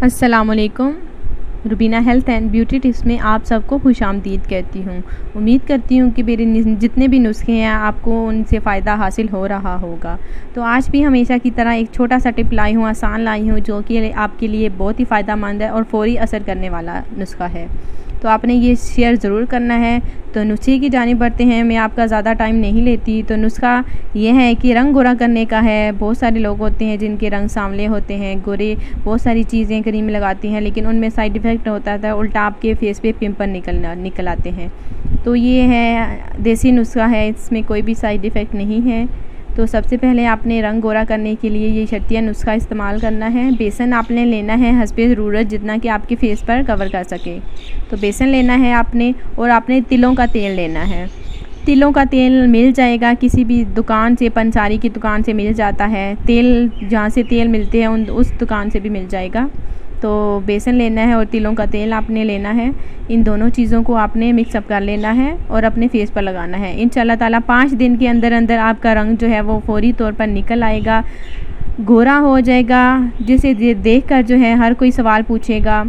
अस्सलामुअलैकुम। Rubina health and beauty tips में आप सबको खुशामदीद कहती हूँ। उम्मीद करती हूँ कि मेरे जितने भी नुस्खे हैं आपको उनसे फ़ायदा हासिल हो रहा होगा। तो आज भी हमेशा की तरह एक छोटा सा टिप लाई हूँ, आसान लाई हूँ, जो कि आपके लिए बहुत ही फ़ायदा मंद है और फ़ौरी असर करने वाला नुस्खा है। तो आपने ये शेयर ज़रूर करना है। तो नुस्खे की जानिब बढ़ते हैं। मैं आपका ज़्यादा टाइम नहीं लेती। तो नुस्खा ये है कि रंग गोरा करने का है। बहुत सारे लोग होते हैं जिनके रंग सांवले होते हैं, गोरे, बहुत सारी चीज़ें क्रीम लगाती हैं, लेकिन उनमें साइड इफ़ेक्ट होता था, उल्टा आपके फेस पे पिंपल निकल आते हैं। तो ये है देसी नुस्खा है, इसमें कोई भी साइड इफ़ेक्ट नहीं है। तो सबसे पहले आपने रंग गोरा करने के लिए ये शर्तिया नुस्खा इस्तेमाल करना है। बेसन आपने लेना है हस्बे ज़रूरत, जितना कि आपके फेस पर कवर कर सके। तो बेसन लेना है आपने, और आपने तिलों का तेल लेना है। तिलों का तेल मिल जाएगा किसी भी दुकान से, पंसारी की दुकान से मिल जाता है तेल, जहाँ से तेल मिलते हैं उस दुकान से भी मिल जाएगा। तो बेसन लेना है और तिलों का तेल आपने लेना है। इन दोनों चीज़ों को आपने मिक्सअप कर लेना है और अपने फेस पर लगाना है। इंशाल्लाह ताला 5 दिन के अंदर अंदर आपका रंग जो है वो फौरी तौर पर निकल आएगा, गोरा हो जाएगा, जिसे देख कर जो है हर कोई सवाल पूछेगा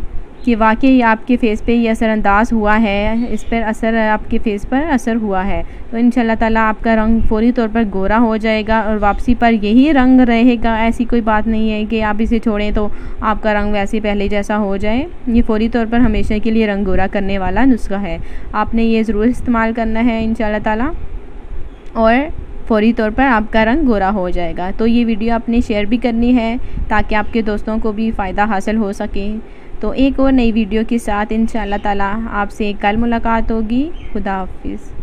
कि वाकई आपके फ़ेस पे ये असरअंदाज हुआ है, इस पर असर, आपके फ़ेस पर असर हुआ है। तो इंशाल्लाह ताला आपका रंग फ़ौरी तौर पर गोरा हो जाएगा और वापसी पर यही रंग रहेगा। ऐसी कोई बात नहीं है कि आप इसे छोड़ें तो आपका रंग वैसे पहले जैसा हो जाए। ये फ़ौरी तौर पर हमेशा के लिए रंग गोरा करने वाला नुस्खा है। आपने ये ज़रूर इस्तेमाल करना है इंशाल्लाह ताला, और फ़ौरी तौर पर आपका रंग गोरा हो जाएगा। तो ये वीडियो आपने शेयर भी करनी है ताकि आपके दोस्तों को भी फ़ायदा हासिल हो सके। तो एक और नई वीडियो के साथ इंशाल्लाह ताला आपसे कल मुलाकात होगी। खुदा हाफिज़।